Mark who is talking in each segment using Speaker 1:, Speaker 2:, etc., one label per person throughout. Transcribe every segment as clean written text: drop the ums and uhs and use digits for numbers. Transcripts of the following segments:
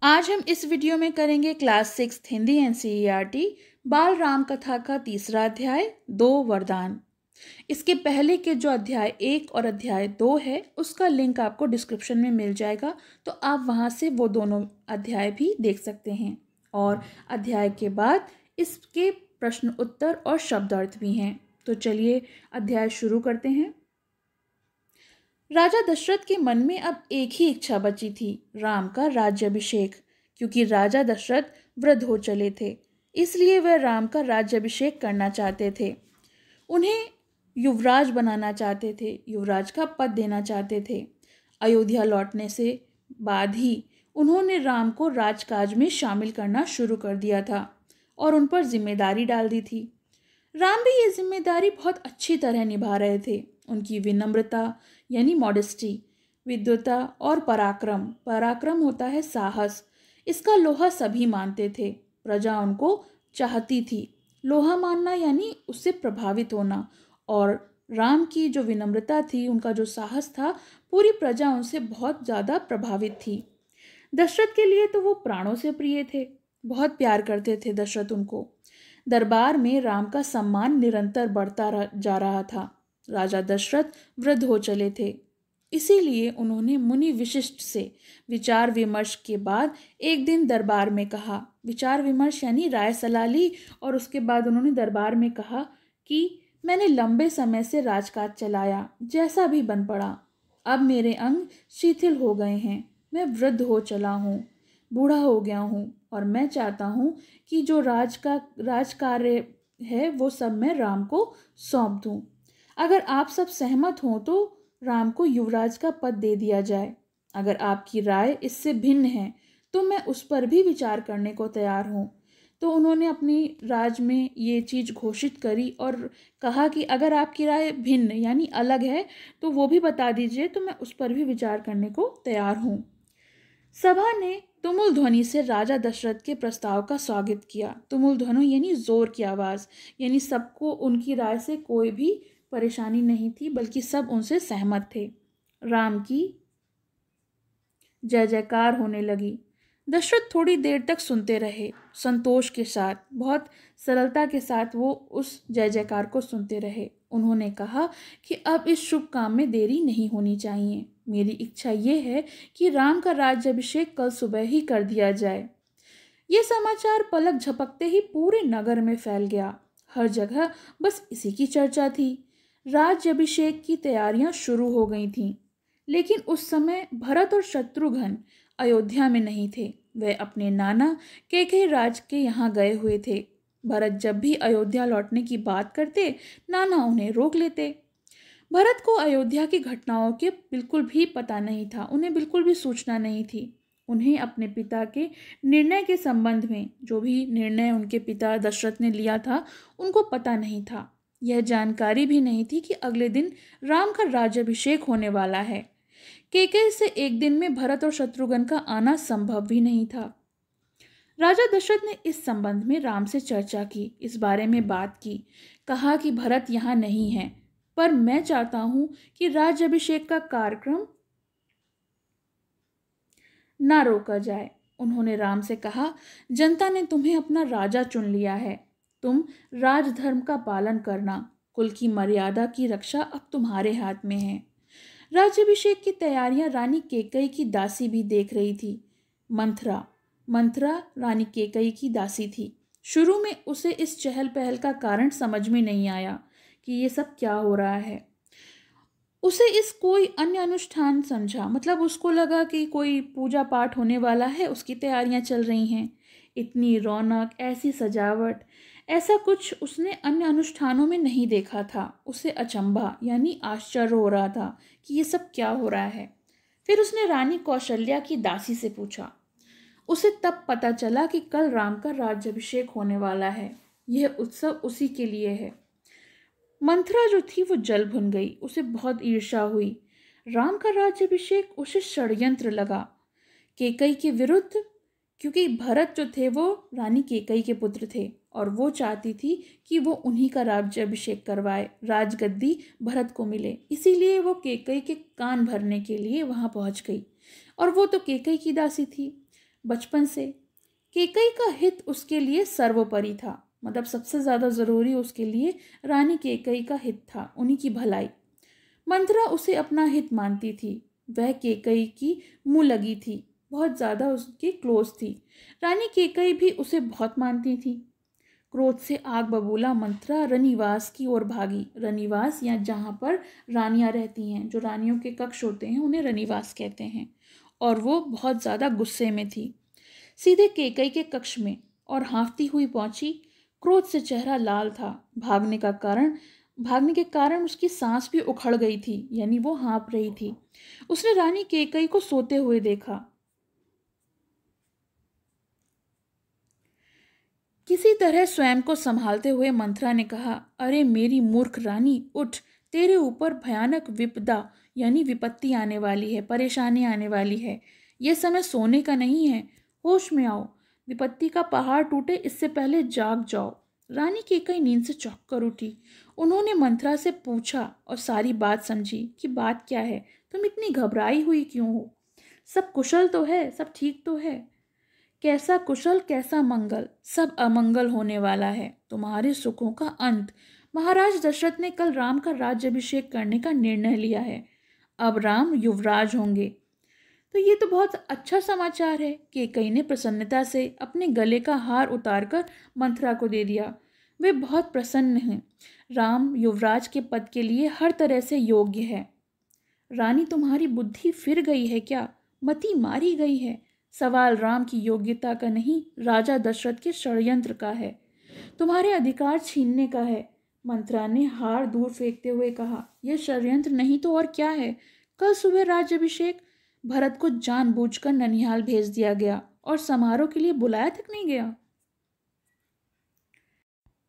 Speaker 1: आज हम इस वीडियो में करेंगे क्लास 6 हिंदी एनसीईआरटी बाल राम कथा का तीसरा अध्याय 2 वरदान। इसके पहले के जो अध्याय 1 और अध्याय 2 है उसका लिंक आपको डिस्क्रिप्शन में मिल जाएगा, तो आप वहां से वो दोनों अध्याय भी देख सकते हैं। और अध्याय के बाद इसके प्रश्न उत्तर और शब्दार्थ भी हैं। तो चलिए अध्याय शुरू करते हैं। राजा दशरथ के मन में अब एक ही इच्छा बची थी, राम का राज्याभिषेक। क्योंकि राजा दशरथ वृद्ध हो चले थे, इसलिए वह राम का राज्याभिषेक करना चाहते थे। उन्हें युवराज बनाना चाहते थे, युवराज का पद देना चाहते थे। अयोध्या लौटने से बाद ही उन्होंने राम को राजकाज में शामिल करना शुरू कर दिया था और उन पर जिम्मेदारी डाल दी थी। राम भी ये जिम्मेदारी बहुत अच्छी तरह निभा रहे थे। उनकी विनम्रता यानी मॉडेस्टी, विद्वता और पराक्रम, पराक्रम होता है साहस, इसका लोहा सभी मानते थे। प्रजा उनको चाहती थी। लोहा मानना यानी उससे प्रभावित होना। और राम की जो विनम्रता थी, उनका जो साहस था, पूरी प्रजा उनसे बहुत ज़्यादा प्रभावित थी। दशरथ के लिए तो वो प्राणों से प्रिय थे, बहुत प्यार करते थे दशरथ उनको। दरबार में राम का सम्मान निरंतर बढ़ता जा रहा था। राजा दशरथ वृद्ध हो चले थे, इसीलिए उन्होंने मुनि विशिष्ट से विचार विमर्श के बाद एक दिन दरबार में कहा, विचार विमर्श यानी राय सलाह ली, और उसके बाद उन्होंने दरबार में कहा कि मैंने लंबे समय से राजकाज चलाया, जैसा भी बन पड़ा। अब मेरे अंग शिथिल हो गए हैं, मैं वृद्ध हो चला हूँ, बूढ़ा हो गया हूँ, और मैं चाहता हूँ कि जो राज कार्य है वो सब मैं राम को सौंप दूँ। अगर आप सब सहमत हों तो राम को युवराज का पद दे दिया जाए। अगर आपकी राय इससे भिन्न है तो मैं उस पर भी विचार करने को तैयार हूँ। तो उन्होंने अपनी राज में ये चीज़ घोषित करी और कहा कि अगर आपकी राय भिन्न यानी अलग है तो वो भी बता दीजिए, तो मैं उस पर भी विचार करने को तैयार हूँ। सभा ने तुमुल ध्वनि से राजा दशरथ के प्रस्ताव का स्वागत किया। तुमुल ध्वनि यानी जोर की आवाज़, यानी सबको उनकी राय से कोई भी परेशानी नहीं थी, बल्कि सब उनसे सहमत थे। राम की जय जयकार होने लगी। दशरथ थोड़ी देर तक सुनते रहे, संतोष के साथ, बहुत सरलता के साथ वो उस जय जयकार को सुनते रहे। उन्होंने कहा कि अब इस शुभ काम में देरी नहीं होनी चाहिए। मेरी इच्छा ये है कि राम का राज्याभिषेक कल सुबह ही कर दिया जाए। ये समाचार पलक झपकते ही पूरे नगर में फैल गया। हर जगह बस इसी की चर्चा थी। राज्याभिषेक की तैयारियां शुरू हो गई थीं, लेकिन उस समय भरत और शत्रुघ्न अयोध्या में नहीं थे। वे अपने नाना कैकेयी राज के यहाँ गए हुए थे। भरत जब भी अयोध्या लौटने की बात करते, नाना उन्हें रोक लेते। भरत को अयोध्या की घटनाओं के बिल्कुल भी पता नहीं था, उन्हें बिल्कुल भी सूचना नहीं थी। उन्हें अपने पिता के निर्णय के संबंध में, जो भी निर्णय उनके पिता दशरथ ने लिया था, उनको पता नहीं था। यह जानकारी भी नहीं थी कि अगले दिन राम का राज्याभिषेक होने वाला है। कैकेयी से एक दिन में भरत और शत्रुघ्न का आना संभव भी नहीं था। राजा दशरथ ने इस संबंध में राम से चर्चा की, इस बारे में बात की। कहा कि भरत यहाँ नहीं है, पर मैं चाहता हूं कि राज्याभिषेक का कार्यक्रम ना रोका जाए। उन्होंने राम से कहा, जनता ने तुम्हें अपना राजा चुन लिया है, तुम राजधर्म का पालन करना, कुल की मर्यादा की रक्षा अब तुम्हारे हाथ में है। राज्याभिषेक की तैयारियां रानी कैकेयी की दासी भी देख रही थी। मंथरा रानी कैकेयी की दासी थी। शुरू में उसे इस चहल पहल का कारण समझ में नहीं आया कि ये सब क्या हो रहा है। उसे इस कोई अन्य अनुष्ठान समझा, मतलब उसको लगा कि कोई पूजा पाठ होने वाला है, उसकी तैयारियां चल रही हैं। इतनी रौनक, ऐसी सजावट, ऐसा कुछ उसने अन्य अनुष्ठानों में नहीं देखा था। उसे अचंभा यानी आश्चर्य हो रहा था कि ये सब क्या हो रहा है। फिर उसने रानी कौशल्या की दासी से पूछा। उसे तब पता चला कि कल राम का राज्याभिषेक होने वाला है, यह उत्सव उसी के लिए है। मंथरा जो थी वो जल भुन गई, उसे बहुत ईर्ष्या हुई। राम का राज्याभिषेक उसे षड्यंत्र लगा कैकेयी के विरुद्ध, क्योंकि भरत जो थे वो रानी कैकेयी के पुत्र थे और वो चाहती थी कि वो उन्हीं का राज्याभिषेक करवाए, राजगद्दी भरत को मिले। इसीलिए वो कैकेयी के कान भरने के लिए वहां पहुंच गई, और वो तो कैकेयी की दासी थी। बचपन से केकई का हित उसके लिए सर्वोपरि था। मतलब सबसे ज़्यादा ज़रूरी उसके लिए रानी केकई का हित था, उन्हीं की भलाई। मंथरा उसे अपना हित मानती थी। वह केकई की मुँह लगी थी, बहुत ज़्यादा उसके क्लोज थी। रानी केकई भी उसे बहुत मानती थी। क्रोध से आग बबूला मंथरा रनिवास की ओर भागी। रनिवास या जहाँ पर रानियाँ रहती हैं, जो रानियों के कक्ष होते हैं, उन्हें रनिवास कहते हैं। और वो बहुत ज़्यादा गुस्से में थी। सीधे केकई के कक्ष में और हाँफती हुई पहुंची। क्रोध से चेहरा लाल था। भागने के कारण उसकी सांस भी उखड़ गई थी, यानी वो हाँफ रही थी। उसने रानी केकई को सोते हुए देखा। किसी तरह स्वयं को संभालते हुए मंथरा ने कहा, अरे मेरी मूर्ख रानी, उठ। तेरे ऊपर भयानक विपदा यानी विपत्ति आने वाली है, परेशानी आने वाली है। यह समय सोने का नहीं है, होश में आओ। विपत्ति का पहाड़ टूटे इससे पहले जाग जाओ। रानी केकई नींद से चौंक कर उठी। उन्होंने मंथरा से पूछा और सारी बात समझी कि बात क्या है, तुम इतनी घबराई हुई क्यों हो? सब कुशल तो है, सब ठीक तो है? कैसा कुशल कैसा मंगल, सब अमंगल होने वाला है। तुम्हारे सुखों का अंत। महाराज दशरथ ने कल राम का राज्याभिषेक करने का निर्णय लिया है। अब राम युवराज होंगे। तो ये तो बहुत अच्छा समाचार है। केकई ने प्रसन्नता से अपने गले का हार उतारकर मंथरा को दे दिया। वे बहुत प्रसन्न हैं। राम युवराज के पद के लिए हर तरह से योग्य है। रानी, तुम्हारी बुद्धि फिर गई है क्या? मति मारी गई है? सवाल राम की योग्यता का नहीं, राजा दशरथ के षड्यंत्र का है। तुम्हारे अधिकार छीनने का है। मंत्रा ने हार दूर फेंकते हुए कहा, यह षड्यंत्र नहीं तो और क्या है? कल सुबह राज्याभिषेक। भरत को जानबूझकर ननिहाल भेज दिया गया और समारोह के लिए बुलाया तक नहीं गया।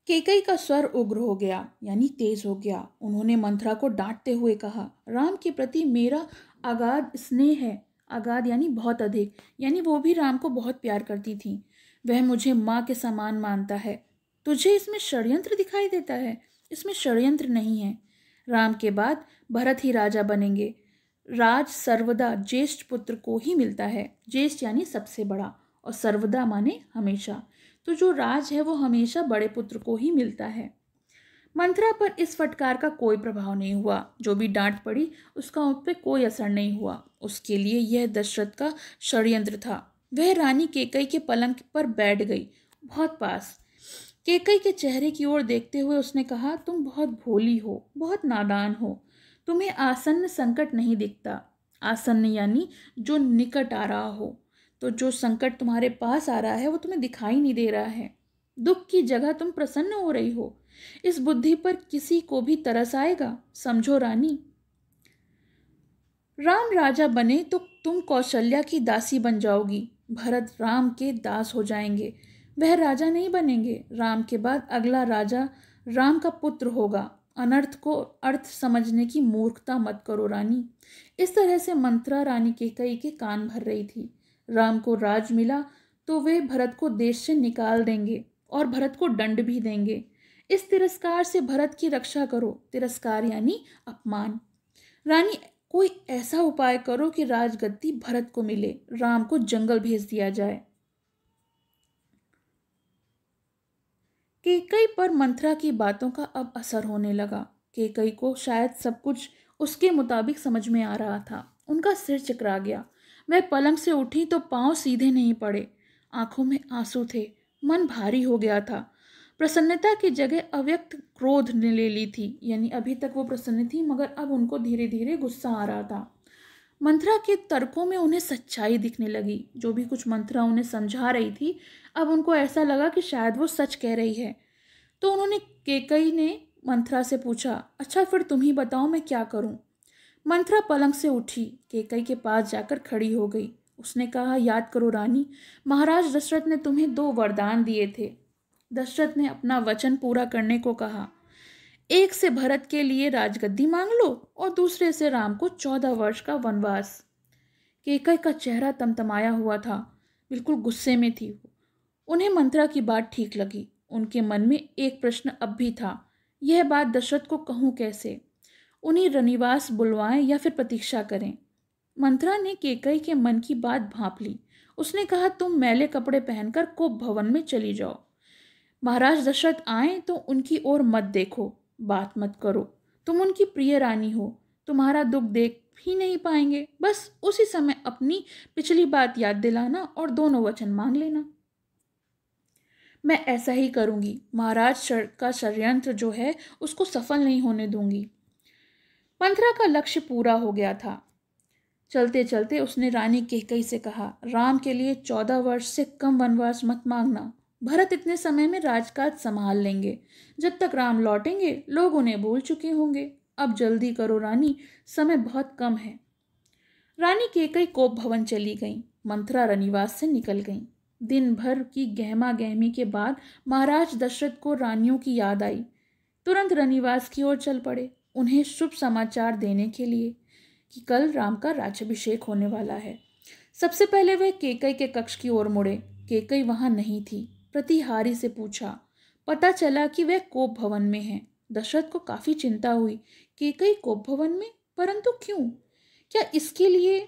Speaker 1: केकई का स्वर उग्र हो गया, यानी तेज हो गया। उन्होंने मंथरा को डांटते हुए कहा, राम के प्रति मेरा अगाध स्नेह है। अगाध यानी बहुत अधिक, यानी वो भी राम को बहुत प्यार करती थी। वह मुझे माँ के समान मानता है। तुझे इसमें षड्यंत्र दिखाई देता है? इसमें षड्यंत्र नहीं है। राम के बाद भरत ही राजा बनेंगे। राज सर्वदा ज्येष्ठ पुत्र को ही मिलता है। ज्येष्ठ यानी सबसे बड़ा, और सर्वदा माने हमेशा। तो जो राज है वो हमेशा बड़े पुत्र को ही मिलता है। मंथरा पर इस फटकार का कोई प्रभाव नहीं हुआ। जो भी डांट पड़ी उसका उस पर कोई असर नहीं हुआ। उसके लिए यह दशरथ का षड्यंत्र था। वह रानी केकई के पलंग पर बैठ गई, बहुत पास। केकई के चेहरे की ओर देखते हुए उसने कहा, तुम बहुत भोली हो, बहुत नादान हो। तुम्हें आसन्न संकट नहीं दिखता। आसन्न यानी जो निकट आ रहा हो। तो जो संकट तुम्हारे पास आ रहा है वो तुम्हें दिखाई नहीं दे रहा है। दुख की जगह तुम प्रसन्न हो रही हो। इस बुद्धि पर किसी को भी तरस आएगा? समझो रानी, राम राजा बने तो तुम कौशल्या की दासी बन जाओगी। भरत राम के दास हो जाएंगे। वह राजा नहीं बनेंगे। राम के बाद अगला राजा राम का पुत्र होगा। अनर्थ को अर्थ समझने की मूर्खता मत करो रानी। इस तरह से मंत्रा रानी केकई के कान भर रही थी। राम को राज मिला तो वे भरत को देश से निकाल देंगे और भरत को दंड भी देंगे। इस तिरस्कार से भरत की रक्षा करो। तिरस्कार यानी अपमान। रानी, कोई ऐसा उपाय करो कि राजगद्दी भरत को मिले, राम को जंगल भेज दिया जाए। केकई पर मंथरा की बातों का अब असर होने लगा। केकई को शायद सब कुछ उसके मुताबिक समझ में आ रहा था। उनका सिर चकरा गया। वह पलंग से उठी तो पांव सीधे नहीं पड़े। आंखों में आंसू थे। मन भारी हो गया था। प्रसन्नता की जगह अव्यक्त क्रोध ने ले ली थी। यानी अभी तक वो प्रसन्न थी, मगर अब उनको धीरे धीरे गुस्सा आ रहा था। मंथरा के तर्कों में उन्हें सच्चाई दिखने लगी। जो भी कुछ मंथरा उन्हें समझा रही थी, अब उनको ऐसा लगा कि शायद वो सच कह रही है। तो उन्होंने केकई ने मंथरा से पूछा, अच्छा फिर तुम ही बताओ मैं क्या करूं? मंथरा पलंग से उठी, केकई के पास जाकर खड़ी हो गई। उसने कहा, याद करो रानी, महाराज दशरथ ने तुम्हें 2 वरदान दिए थे। दशरथ ने अपना वचन पूरा करने को कहा। एक से भरत के लिए राजगद्दी मांग लो और दूसरे से राम को 14 वर्ष का वनवास। केकई का चेहरा तमतमाया हुआ था, बिल्कुल गुस्से में थी। उन्हें मंथरा की बात ठीक लगी। उनके मन में एक प्रश्न अब भी था, यह बात दशरथ को कहूँ कैसे? उन्हें रनिवास बुलवाएं या फिर प्रतीक्षा करें? मंथरा ने केकई के मन की बात भांप ली। उसने कहा, तुम मैले कपड़े पहनकर कोप भवन में चली जाओ। महाराज दशरथ आए तो उनकी ओर मत देखो, बात मत करो। तुम उनकी प्रिय रानी हो, तुम्हारा दुख देख ही नहीं पाएंगे। बस उसी समय अपनी पिछली बात याद दिलाना और दोनों वचन मांग लेना। मैं ऐसा ही करूंगी। महाराज का षड्यंत्र जो है उसको सफल नहीं होने दूंगी। मंथरा का लक्ष्य पूरा हो गया था। चलते चलते उसने रानी कैकेयी से कहा, राम के लिए 14 वर्ष से कम वनवास मत मांगना। भरत इतने समय में राजकाज संभाल लेंगे। जब तक राम लौटेंगे लोग उन्हें भूल चुके होंगे। अब जल्दी करो रानी, समय बहुत कम है। रानी कैकेयी कोप भवन चली गई। मंथरा रनिवास से निकल गई। दिन भर की गहमा गहमी के बाद महाराज दशरथ को रानियों की याद आई। तुरंत रनिवास की ओर चल पड़े, उन्हें शुभ समाचार देने के लिए कि कल राम का राज्याभिषेक होने वाला है। सबसे पहले वे कैकेयी के कक्ष की ओर मुड़े। कैकेयी वहां नहीं थी। प्रतिहारी से पूछा, पता चला कि वह कोप भवन में हैं। दशरथ को काफी चिंता हुई। कैकेयी कोप भवन में, परंतु क्यों? क्या इसके लिए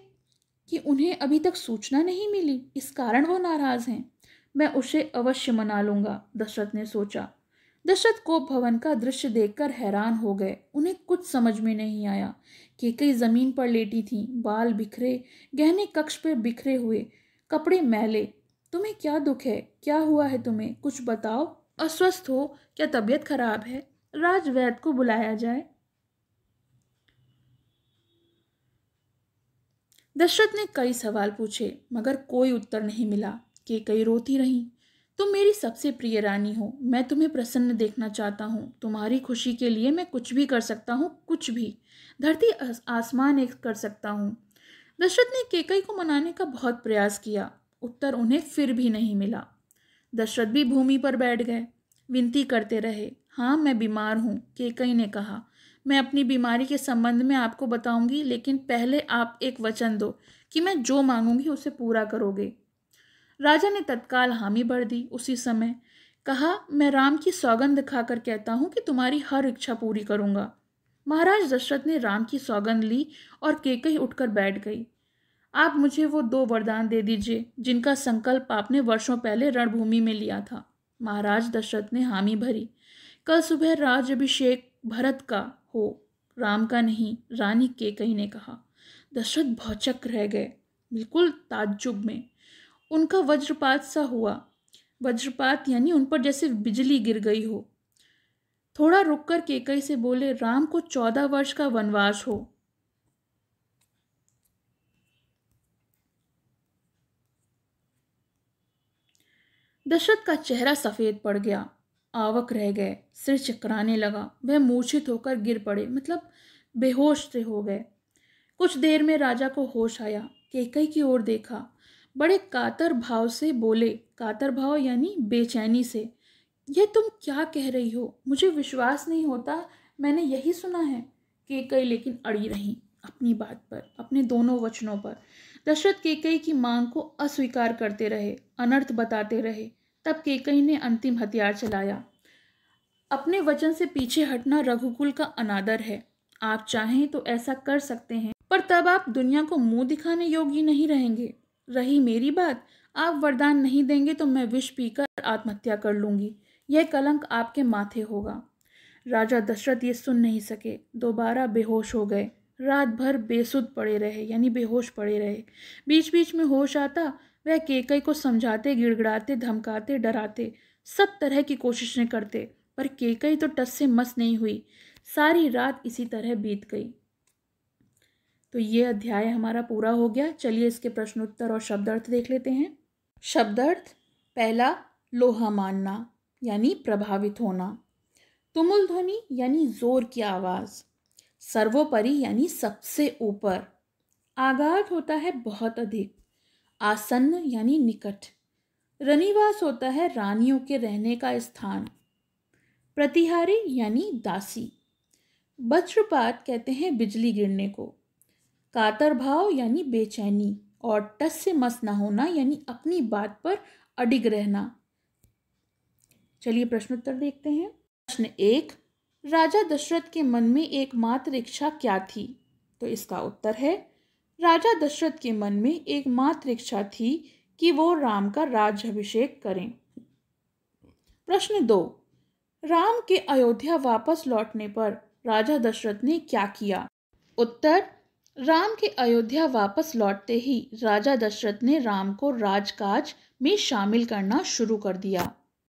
Speaker 1: कि उन्हें अभी तक सूचना नहीं मिली, इस कारण वो नाराज हैं? मैं उसे अवश्य मना लूंगा, दशरथ ने सोचा। दशरथ कोप भवन का दृश्य देखकर हैरान हो गए। उन्हें कुछ समझ में नहीं आया। कैकेयी जमीन पर लेटी थी, बाल बिखरे, गहने कक्ष पर बिखरे हुए, कपड़े मैले। तुम्हें क्या दुख है? क्या हुआ है तुम्हें? कुछ बताओ। अस्वस्थ हो? क्या तबीयत खराब है? राजवैद्य को बुलाया जाए? दशरथ ने कई सवाल पूछे मगर कोई उत्तर नहीं मिला। कैकेयी रोती रही। तुम मेरी सबसे प्रिय रानी हो। मैं तुम्हें प्रसन्न देखना चाहता हूँ। तुम्हारी खुशी के लिए मैं कुछ भी कर सकता हूँ, कुछ भी। धरती आसमान एक कर सकता हूँ। दशरथ ने कैकेयी को मनाने का बहुत प्रयास किया। उत्तर उन्हें फिर भी नहीं मिला। दशरथ भी भूमि पर बैठ गए। विनती करते रहे। हाँ, मैं बीमार हूँ, कैकेयी ने कहा। मैं अपनी बीमारी के संबंध में आपको बताऊंगी, लेकिन पहले आप एक वचन दो कि मैं जो मांगूंगी उसे पूरा करोगे। राजा ने तत्काल हामी भर दी। उसी समय कहा, मैं राम की सौगंध खाकर कहता हूं कि तुम्हारी हर इच्छा पूरी करूंगा। महाराज दशरथ ने राम की सौगंध ली और कैकेयी उठकर बैठ गई। आप मुझे वो 2 वरदान दे दीजिए जिनका संकल्प आपने वर्षों पहले रणभूमि में लिया था। महाराज दशरथ ने हामी भरी। कल सुबह राज्याभिषेक भरत का हो, राम का नहीं, रानी कैकेयी ने कहा। दशरथ भौचक रह गए, बिल्कुल ताज्जुब में। उनका वज्रपात सा हुआ। वज्रपात यानी उन पर जैसे बिजली गिर गई हो। थोड़ा रुककर कैकेयी से बोले, राम को 14 वर्ष का वनवास हो। दशरथ का चेहरा सफेद पड़ गया, आवक रह गए, सिर चकराने लगा। वह मूर्छित होकर गिर पड़े, मतलब बेहोश से हो गए। कुछ देर में राजा को होश आया। कैकेयी की ओर देखा, बड़े कातर भाव से बोले, कातर भाव यानी बेचैनी से, यह तुम क्या कह रही हो? मुझे विश्वास नहीं होता, मैंने यही सुना है। कैकेयी लेकिन अड़ी रही अपनी बात पर, अपने दोनों वचनों पर। दशरथ कैकेयी की मांग को अस्वीकार करते रहे, अनर्थ बताते रहे। तब कैकेयी ने अंतिम हथियार चलाया। अपने वचन से पीछे हटना रघुकुल का अनादर है। आप चाहें तो ऐसा कर सकते हैं, पर तब आप दुनिया को मुंह दिखाने योग्य नहीं रहेंगे। रही मेरी बात, आप वरदान नहीं देंगे तो मैं विष पीकर आत्महत्या कर लूंगी। यह कलंक आपके माथे होगा। राजा दशरथ ये सुन नहीं सके, दोबारा बेहोश हो गए। रात भर बेसुध पड़े रहे, यानी बेहोश पड़े रहे। बीच बीच में होश आता, वह कैकेयी को समझाते, गिड़गिड़ाते, धमकाते, डराते, सब तरह की कोशिशें करते, पर कैकेयी तो टस से मस नहीं हुई। सारी रात इसी तरह बीत गई। तो ये अध्याय हमारा पूरा हो गया। चलिए इसके प्रश्नोत्तर और शब्दार्थ देख लेते हैं। शब्दार्थ, पहला, लोहा मानना यानी प्रभावित होना। तुमुल ध्वनि यानी जोर की आवाज। सर्वोपरि यानी सबसे ऊपर। आघात होता है बहुत अधिक। आसन्न यानी निकट। रनिवास होता है रानियों के रहने का स्थान। प्रतिहारी यानी दासी। वज्रपात कहते हैं बिजली गिरने को। कातर भाव यानी बेचैनी, और टस से मस न होना यानी अपनी बात पर अडिग रहना। चलिए प्रश्नोत्तर देखते हैं। प्रश्न 1, राजा दशरथ के मन में एकमात्र इच्छा क्या थी? तो इसका उत्तर है, राजा दशरथ के मन में एकमात्र इच्छा थी कि वो राम का राज्याभिषेक करें। प्रश्न 2, राम के अयोध्या वापस लौटने पर राजा दशरथ ने क्या किया? उत्तर, राम के अयोध्या वापस लौटते ही राजा दशरथ ने राम को राजकाज में शामिल करना शुरू कर दिया।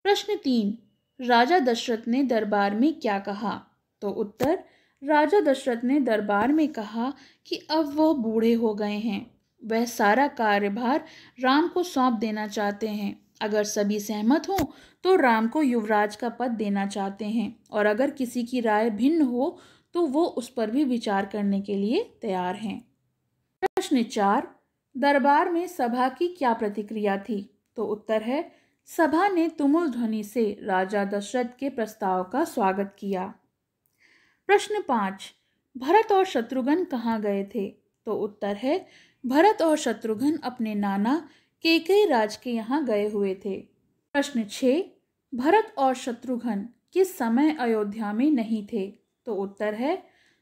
Speaker 1: प्रश्न 3, राजा दशरथ ने दरबार में क्या कहा? तो उत्तर, राजा दशरथ ने दरबार में कहा कि अब वह बूढ़े हो गए हैं, वह सारा कार्यभार राम को सौंप देना चाहते हैं। अगर सभी सहमत हों तो राम को युवराज का पद देना चाहते हैं, और अगर किसी की राय भिन्न हो तो वो उस पर भी विचार करने के लिए तैयार हैं। प्रश्न 4, दरबार में सभा की क्या प्रतिक्रिया थी? तो उत्तर है, सभा ने तुमुल ध्वनि से राजा दशरथ के प्रस्ताव का स्वागत किया। प्रश्न 5, भरत और शत्रुघ्न कहाँ गए थे? तो उत्तर है, भरत और शत्रुघ्न अपने नाना कैकेयी राज के यहाँ गए हुए थे। प्रश्न 6, भरत और शत्रुघ्न किस समय अयोध्या में नहीं थे? तो उत्तर है,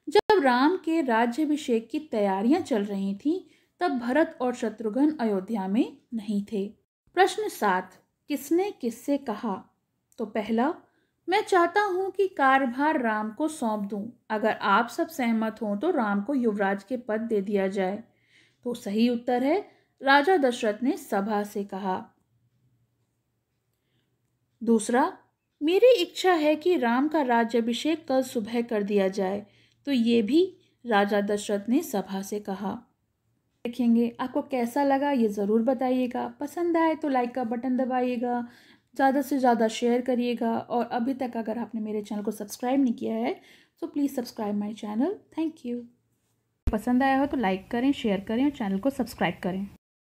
Speaker 1: जब राम के राज्याभिषेक की तैयारियां चल रही थीं, तब भरत और शत्रुघ्न अयोध्या में नहीं थे। प्रश्न 7, किसने किससे कहा? तो पहला, मैं चाहता हूं कि कार्यभार राम को सौंप दूं, अगर आप सब सहमत हों तो राम को युवराज के पद दे दिया जाए। तो सही उत्तर है, राजा दशरथ ने सभा से कहा। दूसरा, मेरी इच्छा है कि राम का राज्याभिषेक कल सुबह कर दिया जाए। तो ये भी राजा दशरथ ने सभा से कहा। देखेंगे आपको कैसा लगा ये ज़रूर बताइएगा। पसंद आए तो लाइक का बटन दबाइएगा, ज़्यादा से ज़्यादा शेयर करिएगा, और अभी तक अगर आपने मेरे चैनल को सब्सक्राइब नहीं किया है तो please subscribe my channel. Thank you. पसंद आया हो तो लाइक करें, शेयर करें और चैनल को सब्सक्राइब करें।